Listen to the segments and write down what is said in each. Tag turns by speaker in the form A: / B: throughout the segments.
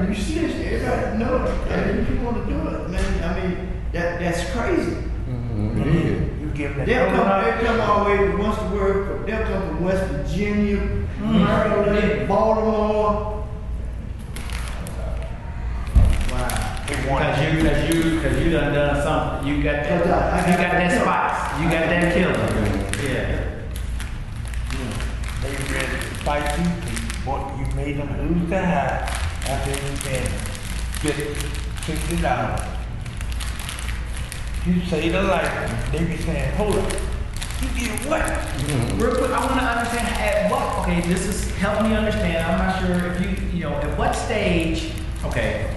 A: You see this, everybody know it. And if you want to do it, man, I mean, that's crazy.
B: Mm-hmm. It is.
C: You give them
A: They'll come all the way from they'll come from West Virginia, Maryland, Baltimore.
D: Wow. Because you done something. You got that. You got that spice. You got that killer. Yeah.
C: They ready to fight you. But you made them lose their high after everything. $50. You say the light, they be saying, hold up. You did what?
D: Real quick, I want to understand at what. Okay, this is helping me understand. I'm not sure if you know at what stage. Okay,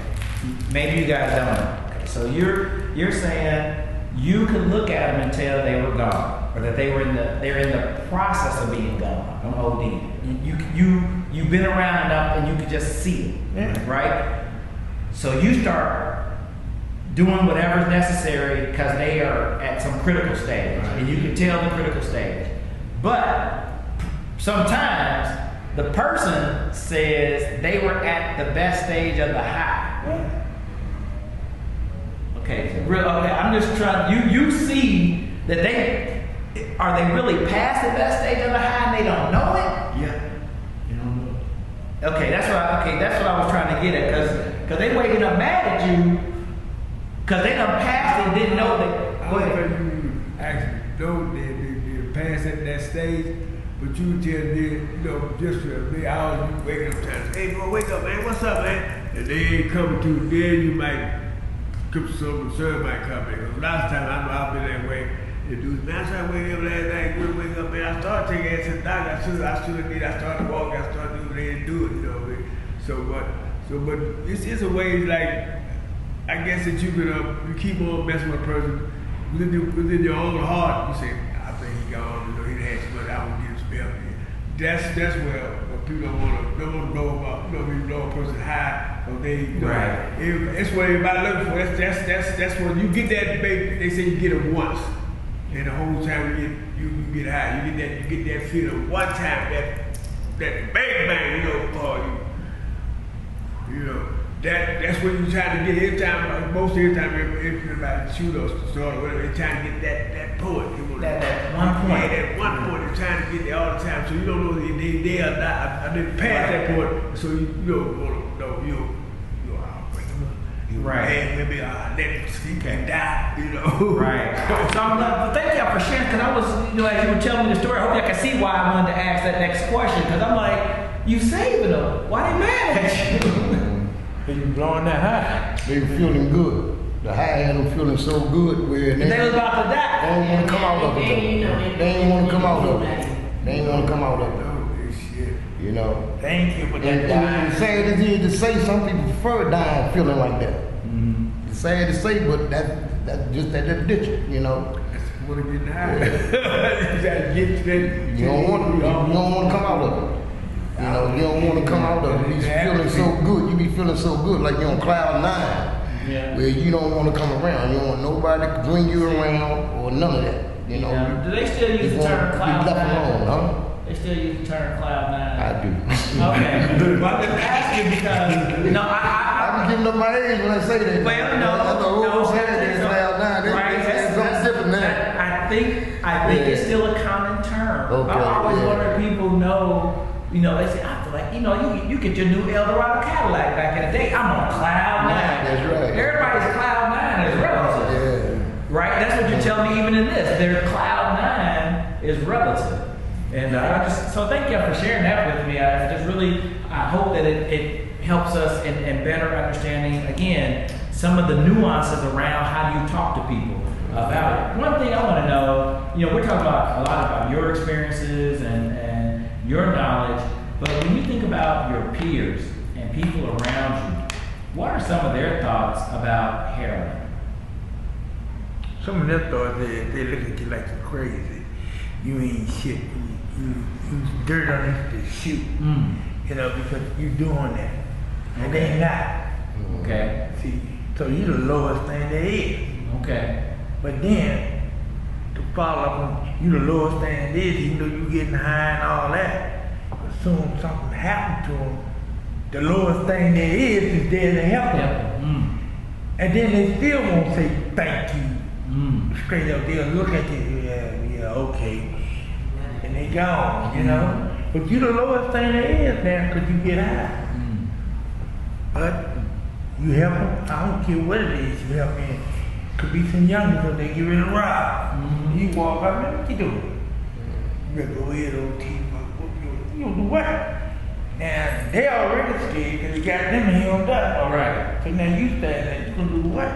D: maybe you guys don't know. Okay, so you're saying you could look at them and tell they were gone, or that they're in the process of being gone on OD. You've been around enough and you could just see it, right? So you start doing whatever's necessary because they are at some critical stage, and you can tell the critical stage. But sometimes the person says they were at the best stage of the high. Okay, I'm just trying. You see that are they really past the best stage of the high and they don't know it?
A: Yeah, you don't know it.
D: Okay, that's what I was trying to get at, because they waking up mad at you because they done passed and didn't know that.
E: I don't think you actually know they passed at that stage, but you tell me, just for a big hour, you waking up trying to say, hey boy, wake up, man, what's up, man? And they ain't coming to, then you might come to some concern might come in. Because last time I know I've been that way. The dudes, man, I started waking up last night, good wake up, man. I started taking ass to the doctor. I should have did. I started walking, I started doing what they didn't do it, but it's a way like, I guess that you can you keep on messing with a person within your own heart. You say, I think he gone, he had some money, I will get him some help. That's where people don't want to know about, you know a person high, or they,
D: right.
E: That's what everybody looking for. That's when you get that baby. They say you get it once, and the whole time you get high. You get that feeling one time, that bang bang, for you. That's what you try to get every time. Most every time everybody shoot us or whatever, they trying to get that point.
D: That one point.
E: Yeah, that one point. They're trying to get there all the time. So you don't know if they are not. I didn't pass that point. So you don't want to know. I'll bring him up.
D: Right.
E: Maybe let him sleep and die.
D: Right. So thank y'all for sharing, because I was, as you were telling me the story, I hope y'all can see why I wanted to ask that next question, because I'm like, you saving them. Why they mad at you?
C: You blowing that high.
B: They were feeling good. The high had them feeling so good where
D: they was about to die.
B: They didn't want to come out of it. They didn't want to come out of it. They didn't want to come out of it.
C: Thank you for that.
B: And sad it is to say, some people prefer dying feeling like that.
D: Mm-hmm.
B: It's sad to say, but that's just that addiction,
E: Want to get high. You gotta get to that.
B: You don't want to come out of it. You don't want to come out of it. You're feeling so good. You be feeling so good, like you're on cloud 9.
D: Yeah.
B: Where you don't want to come around. You don't want nobody to bring you around or none of that.
D: Do they still use the term cloud 9?
B: Alone, huh?
D: They still use the term cloud 9.
B: I do.
D: Okay. Well, I'm just asking because
B: I be giving up my age when I say that.
D: Well, no,
B: cloud 9. That's something different now.
D: I think it's still a common term.
B: Okay,
D: I always wonder if people know. They say, I feel like, you get your new Eldorado Cadillac back in the day. I'm on cloud 9.
B: That's right.
D: Everybody's cloud 9 is relative.
B: Yeah.
D: Right? That's what you're telling me even in this. Their cloud 9 is relative. And so thank you for sharing that with me. I hope that it helps us in better understanding, again, some of the nuances around how do you talk to people about it. One thing I want to know, we're talking about a lot about your experiences and your knowledge, but when you think about your peers and people around you, what are some of their thoughts about heroin?
C: Some of their thoughts, they look at you like you're crazy. You ain't shit. You dirt underneath the shoe. Because you doing that. And they not.
D: Okay.
C: See, so you the lowest thing there is.
D: Okay.
C: But then, to follow up on you the lowest thing there is, you getting high and all that. But soon something happened to them, the lowest thing there is there to help them. And then they still won't say thank you. Straight up, they'll look at you, yeah, okay. And they gone, you know? But you the lowest thing there is now because you get high. But you help them, I don't care what it is you help them. Could be some youngsters so they get ready to rob. You walk out, man, what you doing? You better go ahead, OT, you don't do what? Now, they already scared because they got them hemmed up.
D: All right.
C: So now you stand there, you gonna do what?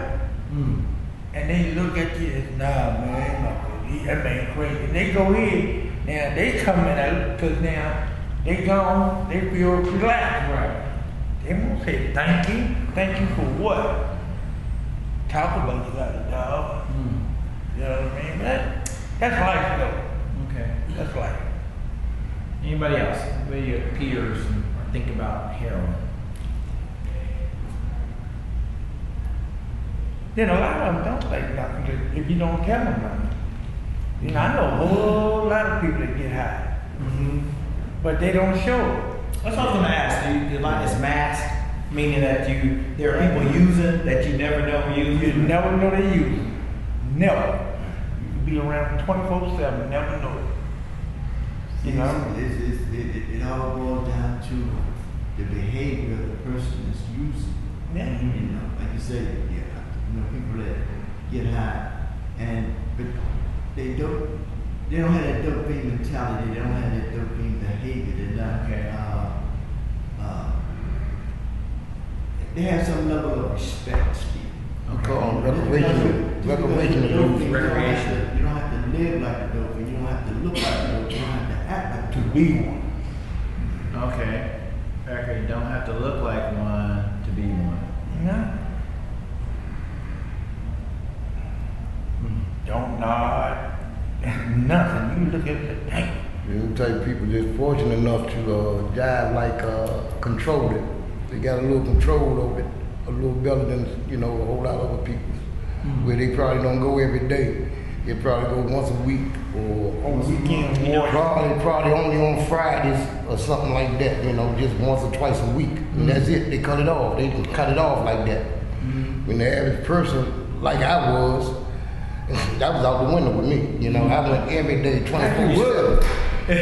C: And they look at you and nah, man, that man crazy. They go in, now they coming out because now they gone, they feel relaxed.
D: Right.
C: They won't say thank you. Thank you for what? Talk about you got a dog. You know what I mean? That's life though.
D: Okay.
C: That's life.
D: Anybody else? Anybody your peers think about heroin?
C: You know, a lot of them don't say nothing if you don't tell them nothing. You know, I know a whole lot of people that get high, but they don't show it.
D: That's what I was going to ask. Do you like this mask? Meaning that there are people using that you never know using?
C: You never know they use it. Never. You can be around 24/7, never know it. You know?
A: It all boils down to the behavior of the person that's using.
C: Yeah.
A: You know, like you said, people that get high, but they don't have that dopamine mentality. They don't have that dopamine behavior. They're not.
D: Okay.
A: They have some level of respect, Steve.
B: I call them recreational use.
A: You don't have to live like a dolphin. You don't have to look like a dolphin. You don't have to act like
C: To
A: a
C: be one.
D: Okay. Okay, you don't have to look like one to be one.
C: No. Don't nod. Nothing. You look at the thing.
B: You type of people that's fortunate enough to jive control it. They got a little control over it, a little better than a whole lot of other people. Where they probably don't go every day. They probably go once a week or
C: On the weekend,
B: probably only on Fridays or something like that. Just once or twice a week, and that's it. They cut it off. They can cut it off like that. When the average person, like I was, that was out the window with me. I went every day, 24/7. 4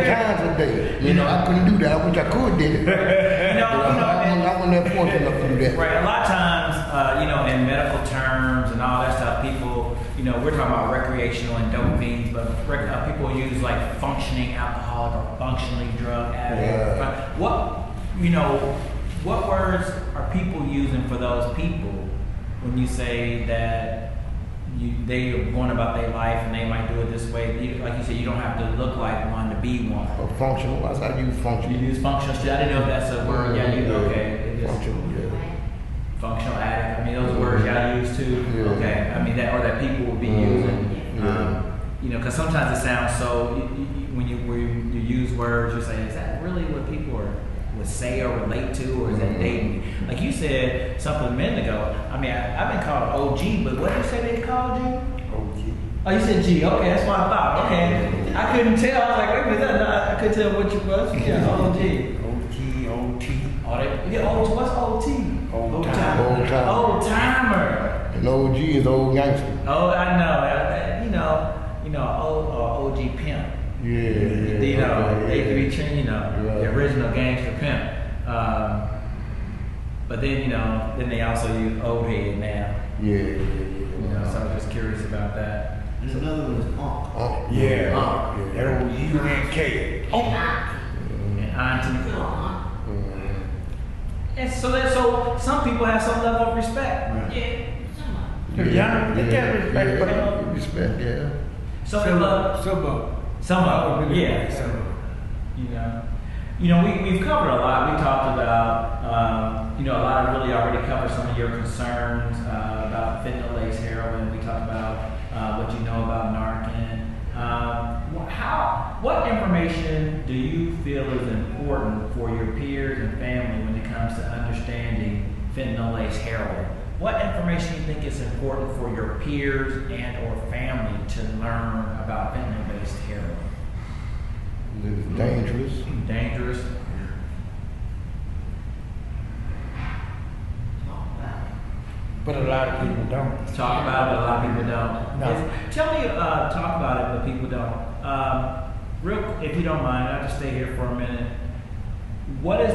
B: times a day. I couldn't do that. I wish I could do it. I wasn't that fortunate enough to do that.
D: Right. A lot of times, in medical terms and all that stuff, people, we're talking about recreational and dopamine, but people use like functioning alcoholic or functionally drug addict.
B: Yeah.
D: What words are people using for those people when you say that they are going about their life and they might do it this way? Like you said, you don't have to look like one to be one.
B: Or functional. I use functional.
D: You use functional. I didn't know if that's a word. Yeah, okay.
B: Functional,
D: Functional addict. I mean, those are words y'all use too.
B: Yeah.
D: Okay. I mean that, or that people would be using. Because sometimes it sounds so. When you use words, you say, is that really what people would say or relate to, or is that dating? Like you said something a minute ago. I mean, I've been called OG, but what did you say they called you?
C: OG.
D: Oh, you said G. Okay, that's what I thought. Okay, I couldn't tell. I was like, wait a minute, I couldn't tell what you was. Yeah, OG.
C: OT.
D: What's OT?
C: Old
B: timer.
D: Old timer.
B: And OG is old gangster.
D: Oh, I know. OG pimp.
B: Yeah.
D: They could be trained, the original gangster pimp. But then, then they also use old head now.
B: Yeah.
D: So I was just curious about that.
A: There's another one is Unc.
C: Yeah. That old U-N-K.
D: And auntie. And so some people have some level of respect.
A: Right.
D: Yeah.
C: They got respect for them.
B: Respect, yeah.
D: So
E: Some of them.
D: Yeah.
E: Some of them.
D: We've covered a lot. We talked about, a lot of really already covered some of your concerns about fentanyl-laced heroin. We talked about what you know about Narcan. What information do you feel is important for your peers and family when it comes to understanding fentanyl-laced heroin? What information do you think is important for your peers and or family to learn about fentanyl-based heroin?
B: It's dangerous.
D: Dangerous.
C: But a lot of people don't.
D: Talk about it, but a lot of people don't.
C: No.
D: Tell me, talk about it, but people don't. If you don't mind, I'll just stay here for a minute. What is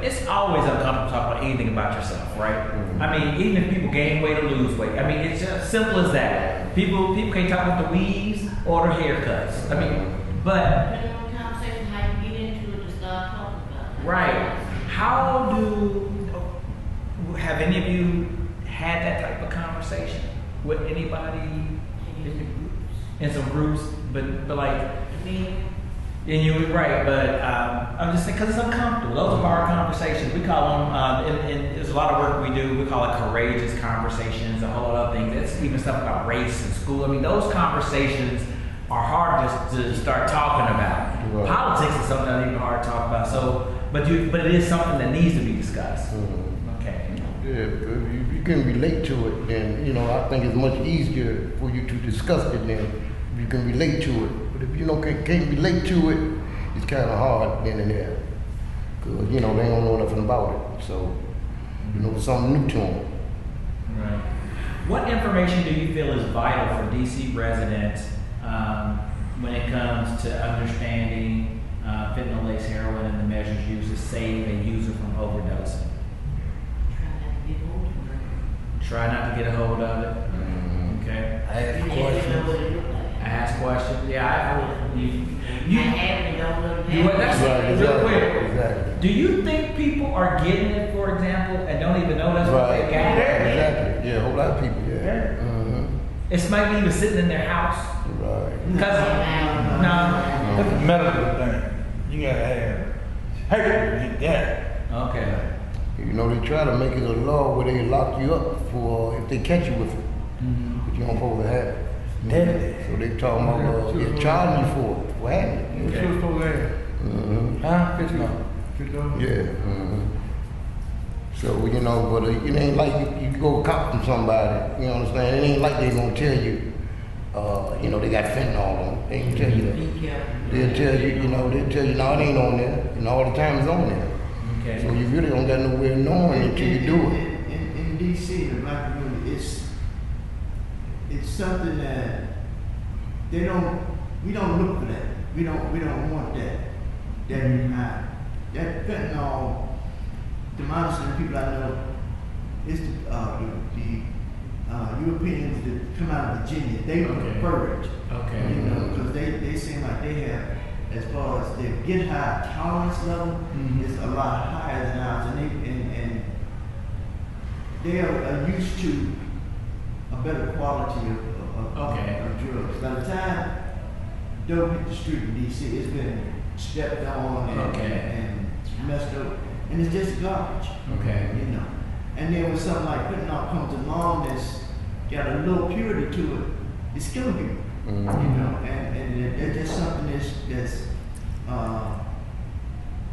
D: it's always uncomfortable to talk about anything about yourself, right?
B: Mm-hmm.
D: I mean, even if people gain weight or lose weight. I mean, it's just simple as that. People can't talk about the weaves or the haircuts. I mean, but
F: Depending on the conversation, how you get into it to start talking about it.
D: right. Have any of you had that type of conversation with anybody in some groups? But like,
F: Me,
D: and you were right, but I'm just saying because it's uncomfortable. Those are hard conversations. We call them, and there's a lot of work we do. We call it courageous conversations, a whole lot of things. It's even stuff about race in school. I mean, those conversations are hard to start talking about.
B: Right.
D: Politics is something that's even hard to talk about. So, but it is something that needs to be discussed.
B: Mhm.
D: Okay.
B: Yeah, because if you can relate to it, then, I think it's much easier for you to discuss it than if you can relate to it. But if you can't relate to it, it's kind of hard then and there. Because, they don't know nothing about it. So, it's something new to them.
D: Right. What information do you feel is vital for DC residents when it comes to understanding fentanyl-laced heroin and the measures used to save a user from overdosing?
F: try not to get hold of it.
D: Try not to get a hold of it.
B: Mhm.
D: Okay.
C: I ask
F: You just don't know
C: questions.
F: what it look like.
D: Ask questions. Yeah,
F: You
D: you
F: have it, you don't know
D: You what? That's
B: Right,
D: real
B: exactly,
D: quick.
B: exactly.
D: Do you think people are getting it, for example, and don't even know that's what
B: Right,
D: they got?
B: exactly. Yeah, a whole lot of people, yeah.
C: Yeah.
B: Mhm.
D: It's might be even sitting in their house.
B: Right.
D: Because no.
C: That's a medical thing. You gotta have. Hey, yeah.
D: Okay.
B: They try to make it a law where they lock you up for if they catch you with it.
D: Mhm.
B: But you don't supposed to have it.
C: Deadly.
B: So they talking about charging you for having it.
C: What you supposed to have?
B: Mm-hmm.
C: Huh? $50. $50.
B: Yeah. Mm-hmm. So, but it ain't like you go cop from somebody, you understand? It ain't like they gonna tell you, they got fentanyl on it. They ain't tell you that.
F: Be careful.
B: They'll tell you, no, it ain't on there. And all the time it's on there.
D: Okay.
B: So you really don't got no way of knowing until you do it.
A: In DC, the black community, it's something that we don't look for that. We don't want that. That fentanyl, the most of the people I know, it's the Europeans that come out of Virginia. They prefer it.
D: Okay.
A: Because they seem like they have, as far as their get high tolerance level,
D: Mhm.
A: is a lot higher than ours, and they are used to a better quality of drugs. By the time dope hit the street in DC, it's been stepped on and messed up, and it's just garbage.
D: Okay.
A: And then when something like fentanyl comes along that's got a little purity to it, it's killing people.
B: Mhm.
A: And it's just something that's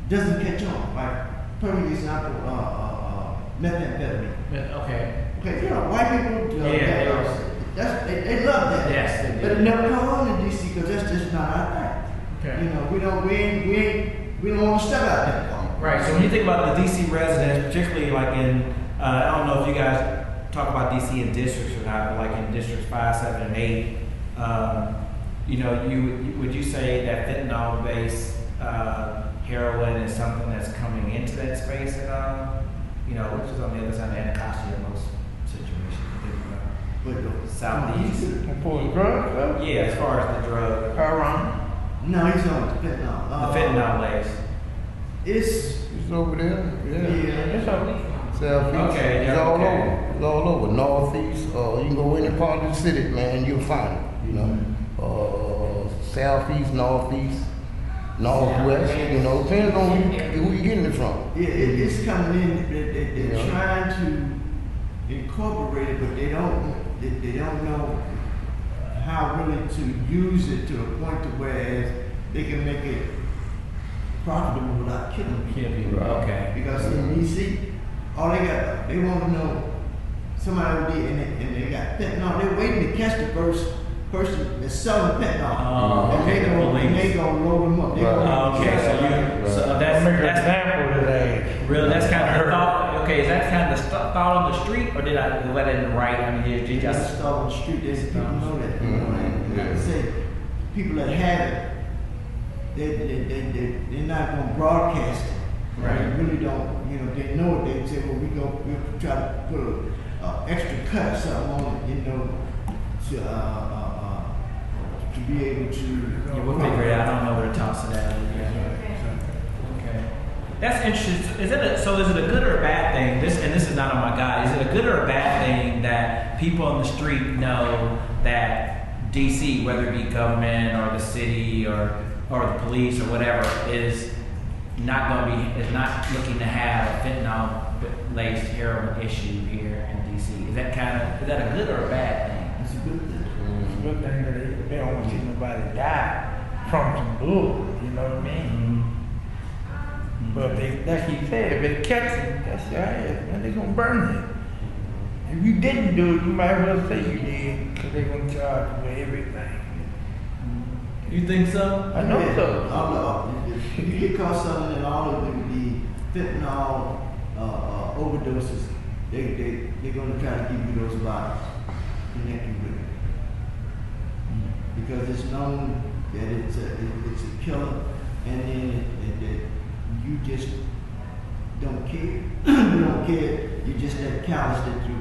A: doesn't catch on. Like perfect example, methamphetamine.
D: Okay.
A: Okay, white people, they love that.
D: Yes, they do.
A: But it never come on in DC because that's just not our thing.
D: Okay.
A: We don't want to step out there.
D: Right. So when you think about the DC residents, particularly like in, I don't know if you guys talk about DC in districts or not, but like in districts 5, 7, and 8, would you say that fentanyl-based heroin is something that's coming into that space at all? Which is on the other side of Anacostia in most situations.
A: But
D: Southeast.
C: For the drugs, though?
D: Yeah, as far as the drug,
C: Around.
A: no, he's on fentanyl.
D: the fentanyl lace.
A: It's
B: It's over there. Yeah.
C: It's over.
B: Southeast.
D: Okay,
B: It's
D: yeah,
B: all
D: okay.
B: over. It's all over. Northeast. You can go any part of the city, man, you'll find it. Southeast, northeast, northwest. Depends on who you getting it from.
A: Yeah, it's coming in. They're
B: Yeah.
A: trying to incorporate it, but they don't know how really to use it to a point to where they can make it profitable without killing people.
D: Okay.
A: Because in DC, all they want to know somebody would be in it, and they got fentanyl. They're waiting to catch the first person that's selling fentanyl.
D: Oh, okay, the
A: And they
D: police.
A: gonna load them up. They
B: Right.
A: gonna
D: Okay, so
C: Make an
D: that's
C: example of that.
D: really, that's kind of the thought. okay, is that kind of the thought on the street, or did I let it right? I mean, did you
A: Just
D: just
A: start on the street. There's people know that. You know, and like I say, people that have it, they're not going to broadcast it.
D: Right.
A: They really don't. You know, they know it. They say, well, we'll try to put a extra cut or something on it. You know, to be able to.
D: Yeah, we'll figure it out. I don't know where to toss it out. Yeah. Okay. That's interesting. Is it a good or a bad thing? This is not on my guide. Is it a good or a bad thing that people on the street know that DC, whether it be government or the city or the police or whatever, is not looking to have a fentanyl laced heroin issue here in DC? Is that a good or a bad thing?
A: It's a good thing.
C: It's a good thing that they don't want to see nobody die from some bull, you know what I mean? But they, like you said, if they catch them, that's your ass, man, they gonna burn you. If you didn't do it, you might as well say you did, because they gonna charge you with everything.
D: You think so?
C: I know so.
A: You get caught selling and all of the fentanyl overdoses, they're going to try to give you those bodies connected with it. Because it's known that it's a killer, and then that you just don't care. You don't care. You're just that callous that you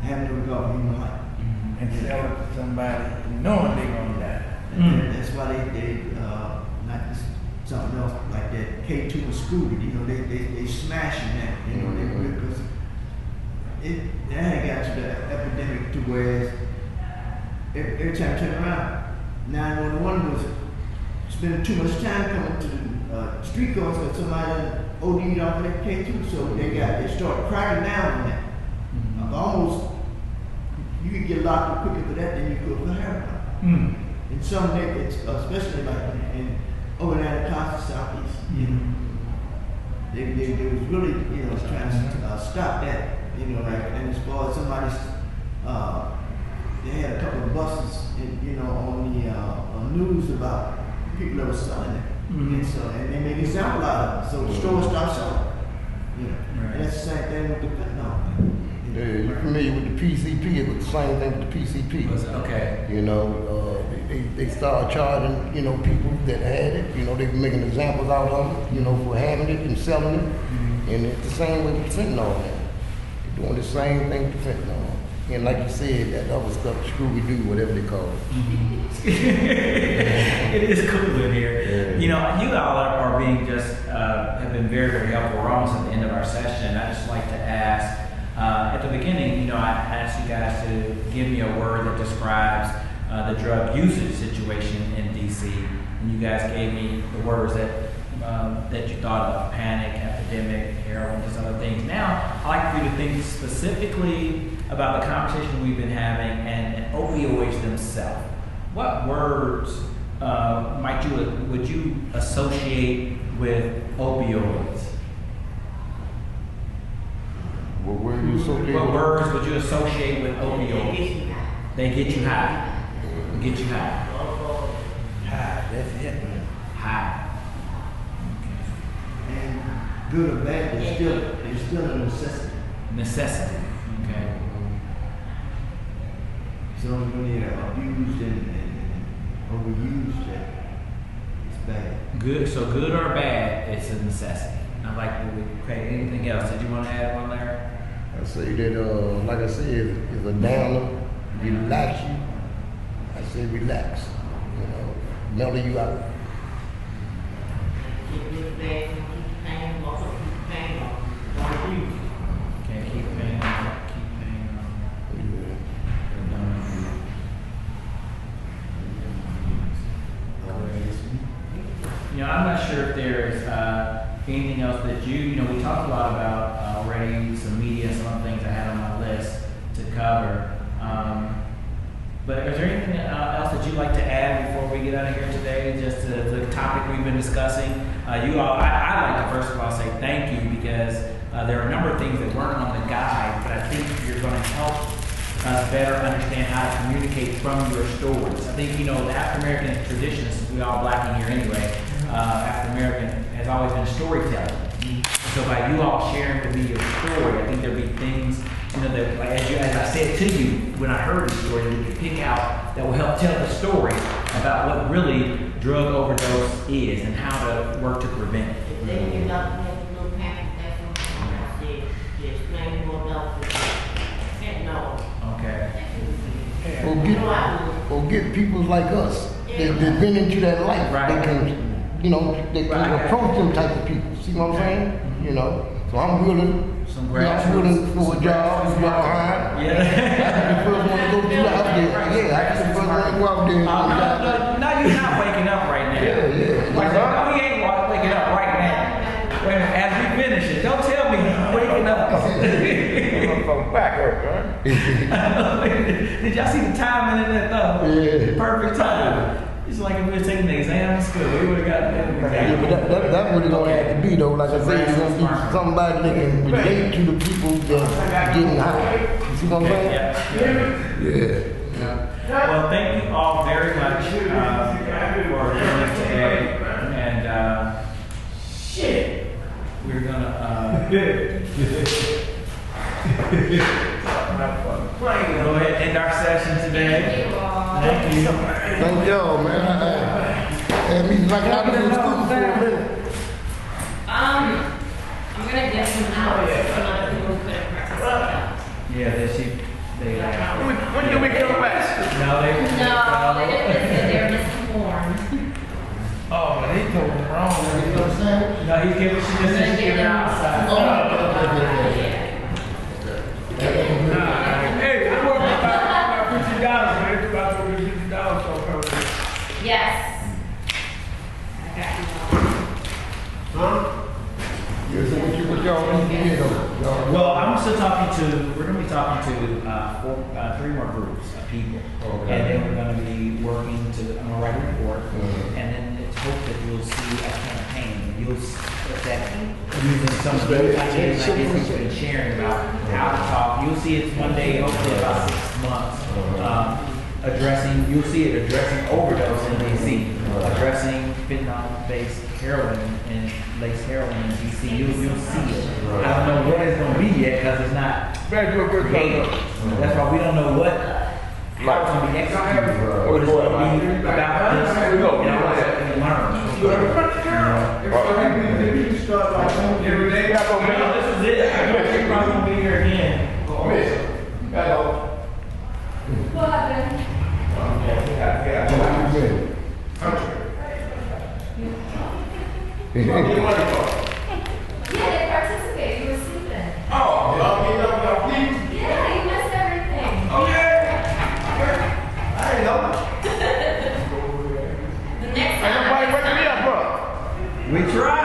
A: have no regard for human life.
C: And sell it to somebody knowing they're gonna die.
A: And that's why they not just something else like that K2 and Scooter, they smashing that, because that had got to the epidemic to where every time you turn around, 911 was spending too much time coming to the street corners because somebody OD'd off of that K2, so they started cracking down on that. Almost, you could get locked up quicker for that than you could for heroin. In some neighborhoods, especially like over there in the southeast, they was really, trying to stop that, and as far as somebody's, they had a couple of buses, on the news about people that were selling it, and they made an example out of it, so the store stopped selling.
D: Right.
A: And that's the same thing with the fentanyl.
B: Yeah, you're familiar with the PCP, it was the same thing with the PCP.
D: Okay.
B: They started charging, people that had it, they were making examples out of them, for having it and selling it. And it's the same way with fentanyl now. They're doing the same thing with fentanyl. And like you said, that other stuff, Scooby-Doo, whatever they call it.
D: It is cool in here.
B: Yeah.
D: You all are being have been very, very helpful. We're almost at the end of our session. I just like to ask, at the beginning, I asked you guys to give me a word that describes the drug usage situation in DC, and you guys gave me the words that you thought of: panic, epidemic, heroin, just other things. Now, I'd like for you to think specifically about the conversation we've been having and opioids themselves. What words would you associate with opioids?
B: What
D: words would you associate with opioids? They get you high. Get you high.
C: High, that's it, man.
D: High.
A: And good or bad, it's still a necessity.
D: Necessity. Okay.
A: So when they're abused and overused, it's bad.
D: Good. So good or bad, it's a necessity. I'd like to create anything else. Did you want to add on there?
B: I say that, like I said, it's a downer, relax you. I say relax, mellow you out.
D: Can't keep pain on. I'm not sure if there's anything else that we talked a lot about already, some media, some other things I had on my list to cover. But is there anything else that you'd like to add before we get out of here today? Just to the topic we've been discussing. I'd like to first of all say thank you, because there are a number of things that weren't on the guide, but I think you're going to help us better understand how to communicate from your stories. I think, the African-American tradition, since we all black in here anyway, African-American has always been storytelling. So by you all sharing with me your story, I think there'll be things, you know, that like as I said to you when I heard the story, that we can pick out that will help tell the story about what really drug overdose is and how to work to prevent it.
F: If they give out a little packet, that's what I said, to explain more about the fentanyl.
D: Okay.
B: Or get people like us that been into that life.
D: Right.
B: They can, you know, they can
D: Right.
B: approach them type of people. See what I'm saying? You know. So I'm willing.
D: Some
B: I'm willing for a job. If y'all hire.
D: Yeah.
B: I can be the first one to go through out there. Yeah, I can be the first one to go out there. And
D: No, you're not waking up right now.
B: Yeah.
D: Like, no, he ain't waking up right now. Wait a minute, as we finish it, don't tell me he's waking up.
C: Back up,
D: Did y'all see the timing in that though?
B: Yeah.
D: Perfect time. It's like if we were taking the exam in school, we would have gotten that
B: Yeah,
D: exam.
B: but that's what it's gonna have to be though. Like I say, it's gonna be somebody that can relate to the people that's getting high. You see what I'm saying? Yeah.
D: Well, thank you all very much for joining today. And we're gonna go ahead and end our session today. Thank you.
B: Thank y'all, man. And me like I was in school for a minute.
F: I'm gonna get some hours from other people who couldn't participate.
D: Yeah, they
C: When do we come back?
D: no, they
F: No, they didn't listen, they were misinformed.
C: Oh, they told me wrong.
D: No, he's giving, she just said she's giving outside.
C: Hey, I work about $50, man. It's about $50 so far.
F: Yes. I got you all.
B: Yeah, so what y'all need to do though?
D: Well, we're going to be talking to three more groups of people.
B: Okay.
D: And then we're going to be working I'm going to write a report. And then it's hoped that you'll see a campaign. And you'll see that using some of the ideas like this we've been sharing about how to talk. You'll see it's one day, hopefully about 6 months. You'll see it addressing overdose in DC, addressing fentanyl-based heroin and lace heroin in DC. You'll see it. I don't know what it's going to be yet because it's not created. That's why we don't know how it's going to be executed. Or it's going to be about this, what we learn. This is it. We're probably going to be here again.
F: What happened? Yeah, they participated. You were sleeping. Yeah, you missed everything. The next time.
C: Wake me up, bro.
D: We tried.